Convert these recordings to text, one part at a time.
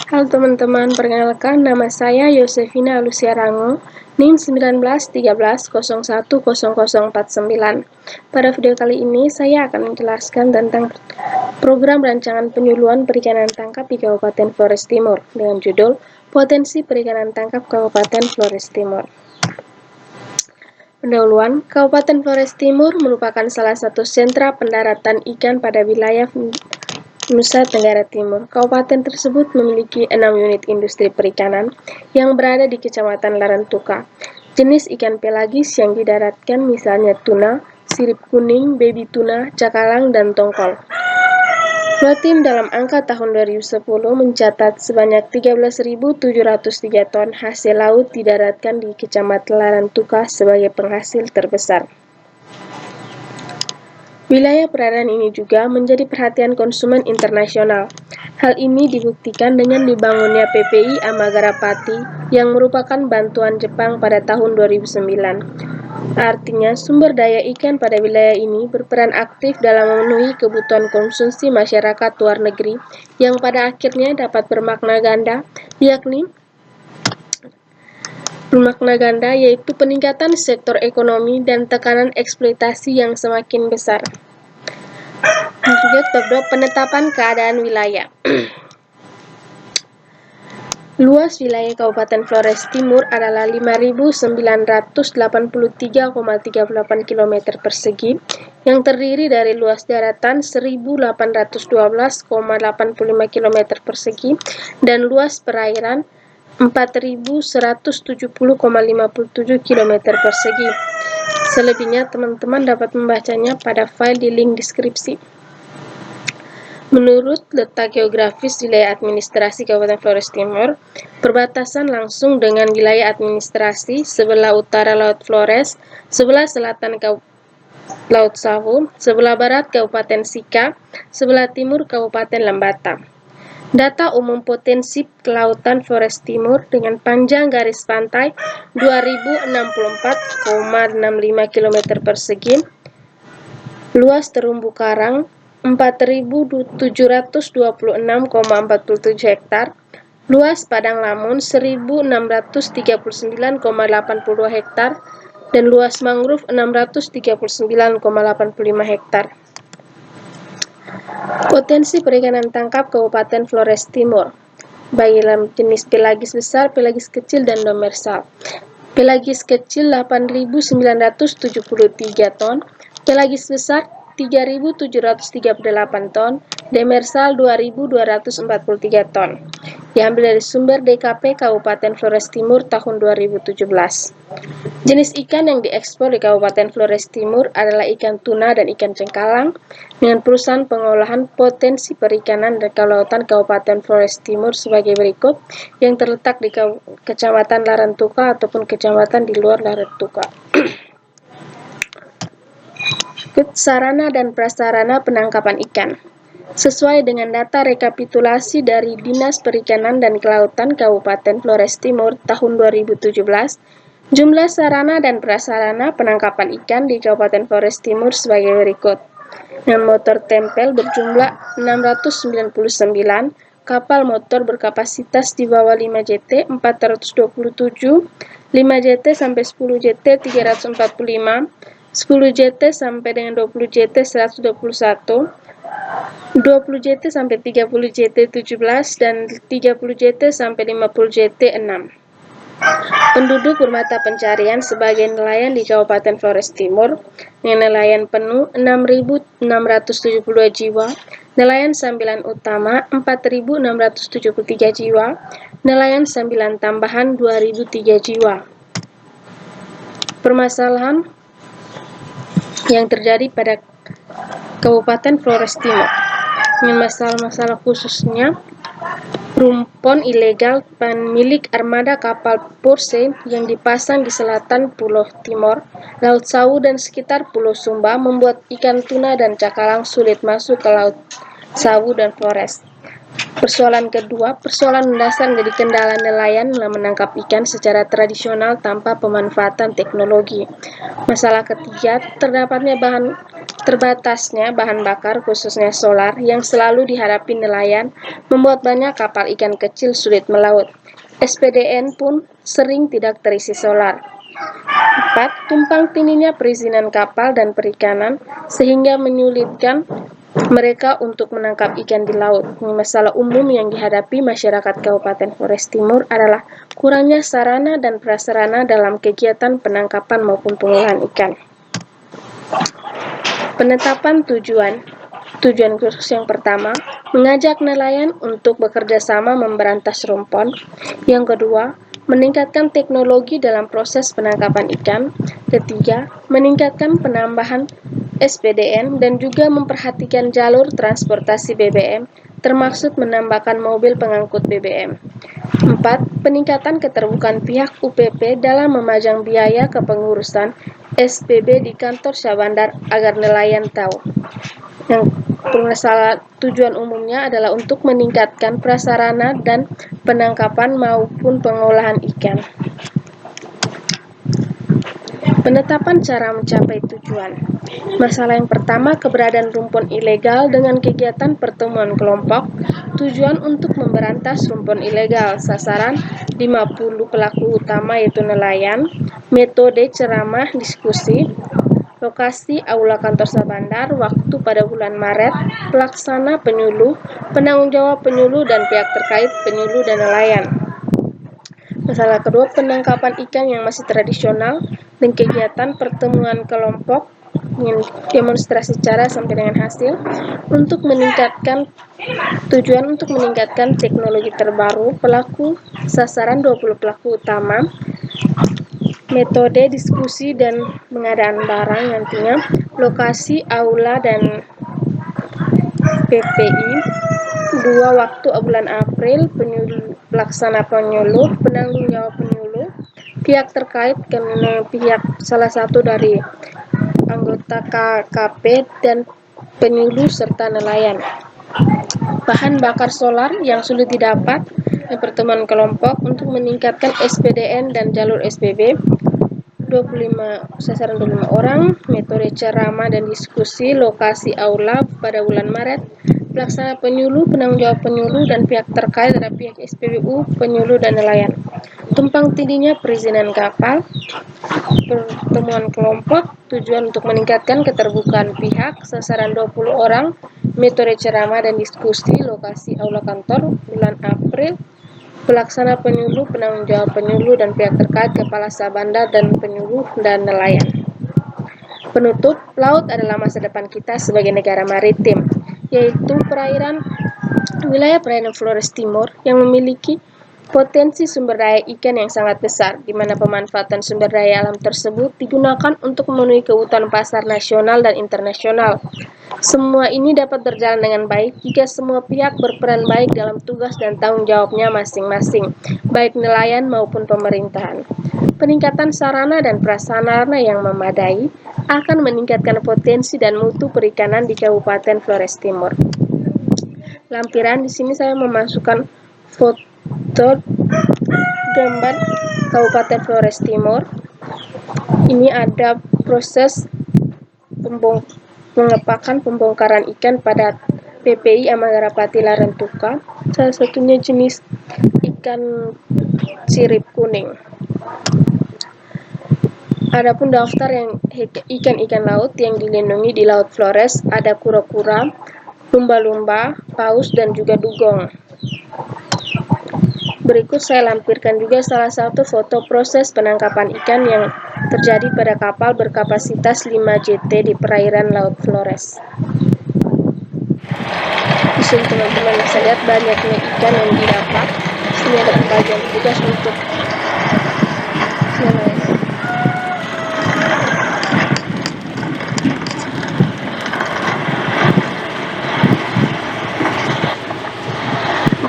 Halo teman-teman, perkenalkan nama saya Yosefina Lucia Rango, NIM 1913010049. Pada video kali ini saya akan menjelaskan tentang program rancangan penyuluhan perikanan tangkap di Kabupaten Flores Timur dengan judul Potensi Perikanan Tangkap Kabupaten Flores Timur. Pendahuluan, Kabupaten Flores Timur merupakan salah satu sentra pendaratan ikan pada wilayah Nusa Tenggara Timur. Kabupaten tersebut memiliki 6 unit industri perikanan yang berada di Kecamatan Larantuka. Jenis ikan pelagis yang didaratkan misalnya tuna, sirip kuning, baby tuna, cakalang, dan tongkol. Flotim dalam angka tahun 2010 mencatat sebanyak 13.703 ton hasil laut didaratkan di Kecamatan Larantuka sebagai penghasil terbesar. Wilayah perairan ini juga menjadi perhatian konsumen internasional. Hal ini dibuktikan dengan dibangunnya PPI Amagarapati yang merupakan bantuan Jepang pada tahun 2009. Artinya, sumber daya ikan pada wilayah ini berperan aktif dalam memenuhi kebutuhan konsumsi masyarakat luar negeri yang pada akhirnya dapat bermakna ganda, yaitu peningkatan sektor ekonomi dan tekanan eksploitasi yang semakin besar. Lanjut, penetapan keadaan wilayah. Luas wilayah Kabupaten Flores Timur adalah 5.983,38 km persegi yang terdiri dari luas daratan 1.812,85 km persegi dan luas perairan 4.170,57 km persegi. Selebihnya teman-teman dapat membacanya pada file di link deskripsi. Menurut letak geografis wilayah administrasi Kabupaten Flores Timur, berbatasan langsung dengan wilayah administrasi sebelah utara Laut Flores, sebelah selatan Laut Sawu, sebelah barat Kabupaten Sika, sebelah timur Kabupaten Lambata. Data umum potensi kelautan Flores Timur dengan panjang garis pantai 2064,65 km persegi, luas terumbu karang 4.726,47 hektar, luas padang lamun 1.639,82 hektar, dan luas mangrove 639,85 hektar. Potensi perikanan tangkap Kabupaten Flores Timur bagi jenis pelagis besar, pelagis kecil, dan demersal. Pelagis kecil 8.973 ton, pelagis besar 3.738 ton, demersal 2.243 ton. Diambil dari sumber DKP Kabupaten Flores Timur tahun 2017. Jenis ikan yang diekspor di Kabupaten Flores Timur adalah ikan tuna dan ikan cengkalang dengan perusahaan pengolahan potensi perikanan dan kelautan Kabupaten Flores Timur sebagai berikut yang terletak di Kecamatan Larantuka ataupun kecamatan di luar Larantuka. Sarana dan prasarana penangkapan ikan. Sesuai dengan data rekapitulasi dari Dinas Perikanan dan Kelautan Kabupaten Flores Timur tahun 2017, jumlah sarana dan prasarana penangkapan ikan di Kabupaten Flores Timur sebagai berikut. Dengan motor tempel berjumlah 699, kapal motor berkapasitas di bawah 5 JT 427, 5 JT sampai 10 JT 345, 10 JT sampai dengan 20 JT 121, 20 JT sampai 30 JT 17, dan 30 JT sampai 50 JT 6. Penduduk bermata pencarian sebagai nelayan di Kabupaten Flores Timur dengan nelayan penuh 6.672 jiwa, nelayan sambilan utama 4.673 jiwa, nelayan sambilan tambahan 2.003 jiwa. Permasalahan yang terjadi pada Kabupaten Flores Timur dengan masalah-masalah khususnya rumpon ilegal milik armada kapal Purse yang dipasang di selatan Pulau Timor, Laut Sawu, dan sekitar Pulau Sumba membuat ikan tuna dan cakalang sulit masuk ke Laut Sawu dan Flores. Persoalan kedua, persoalan mendasar menjadi kendala nelayan dalam menangkap ikan secara tradisional tanpa pemanfaatan teknologi. Masalah ketiga, terbatasnya bahan bakar khususnya solar yang selalu dihadapi nelayan membuat banyak kapal ikan kecil sulit melaut. SPDN pun sering tidak terisi solar. 4. Tumpang tindihnya perizinan kapal dan perikanan sehingga menyulitkan mereka untuk menangkap ikan di laut. Masalah umum yang dihadapi masyarakat Kabupaten Flores Timur adalah kurangnya sarana dan prasarana dalam kegiatan penangkapan maupun pengolahan ikan. Penetapan tujuan. Tujuan khusus yang pertama, mengajak nelayan untuk bekerja sama memberantas rumpon. Yang kedua, meningkatkan teknologi dalam proses penangkapan ikan. Ketiga, meningkatkan penambahan SPDN dan juga memperhatikan jalur transportasi BBM, termasuk menambahkan mobil pengangkut BBM. 4. Peningkatan keterbukaan pihak UPP dalam memajang biaya kepengurusan SPB di kantor Syahbandar agar nelayan tahu. Yang masalah tujuan umumnya adalah untuk meningkatkan prasarana dan penangkapan maupun pengolahan ikan. Penetapan cara mencapai tujuan. Masalah yang pertama, keberadaan rumpon ilegal dengan kegiatan pertemuan kelompok. Tujuan untuk memberantas rumpon ilegal. Sasaran 50 pelaku utama yaitu nelayan. Metode ceramah diskusi. Lokasi Aula Kantor Syahbandar, waktu pada bulan Maret. Pelaksana penyuluh, penanggung jawab penyuluh dan pihak terkait penyuluh dan nelayan. Masalah kedua, penangkapan ikan yang masih tradisional dan kegiatan pertemuan kelompok demonstrasi cara sampai dengan hasil untuk meningkatkan teknologi terbaru. Pelaku sasaran 20 pelaku utama. Metode diskusi dan pengadaan barang nantinya. Lokasi aula dan PPI. 2. Waktu bulan April, pelaksana penyuluh, penanggung jawab penyuluh, pihak terkait, pihak salah satu dari anggota KKP dan penyuluh serta nelayan. Bahan bakar solar yang sulit didapat di pertemuan kelompok untuk meningkatkan SPDN dan jalur SPB. 25 orang, metode ceramah dan diskusi, lokasi aula pada bulan Maret, pelaksana penyuluh, penanggung jawab penyuluh dan pihak terkait ada pihak SPBU, penyuluh dan nelayan. Tumpang tindihnya perizinan kapal, pertemuan kelompok, tujuan untuk meningkatkan keterbukaan pihak, sasaran 20 orang, metode ceramah dan diskusi, lokasi aula kantor, bulan April, pelaksana penyuluh, penanggung jawab penyuluh dan pihak terkait, kepala Syahbandar dan penyuluh dan nelayan. Penutup, laut adalah masa depan kita sebagai negara maritim, yaitu wilayah perairan Flores Timur yang memiliki potensi sumber daya ikan yang sangat besar, di mana pemanfaatan sumber daya alam tersebut digunakan untuk memenuhi kebutuhan pasar nasional dan internasional. Semua ini dapat berjalan dengan baik jika semua pihak berperan baik dalam tugas dan tanggung jawabnya masing-masing, baik nelayan maupun pemerintahan. Peningkatan sarana dan prasarana yang memadai akan meningkatkan potensi dan mutu perikanan di Kabupaten Flores Timur. Lampiran, di sini saya memasukkan foto gambar Kabupaten Flores Timur. Ini ada proses pembongkaran ikan pada PPI Amagarapati Larantuka, salah satunya jenis ikan sirip kuning. Adapun daftar yang ikan-ikan laut yang dilindungi di Laut Flores ada kura-kura, lumba-lumba, paus dan juga dugong. Berikut saya lampirkan juga salah satu foto proses penangkapan ikan yang terjadi pada kapal berkapasitas 5 JT di perairan Laut Flores. Di sini teman-teman bisa lihat banyaknya ikan yang didapat. Di sini ada pembagian tugas untuk nelayan.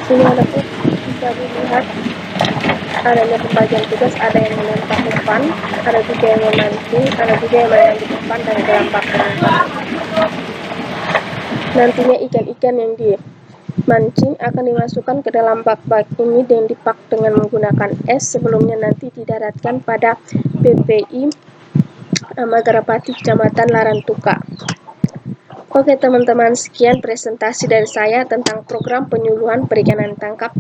Di sini ada bisa dilihat adanya pembagian tugas, ada yang menembak umpan, ada juga yang memancing, ada juga yang mengambil umpan dan gelombang umpan. Nantinya ikan-ikan yang mancing akan dimasukkan ke dalam bak-bak ini dan dipak dengan menggunakan es, sebelumnya nanti didaratkan pada PPI Magarapati, Kecamatan Larantuka. Oke teman-teman, sekian presentasi dari saya tentang program penyuluhan perikanan tangkap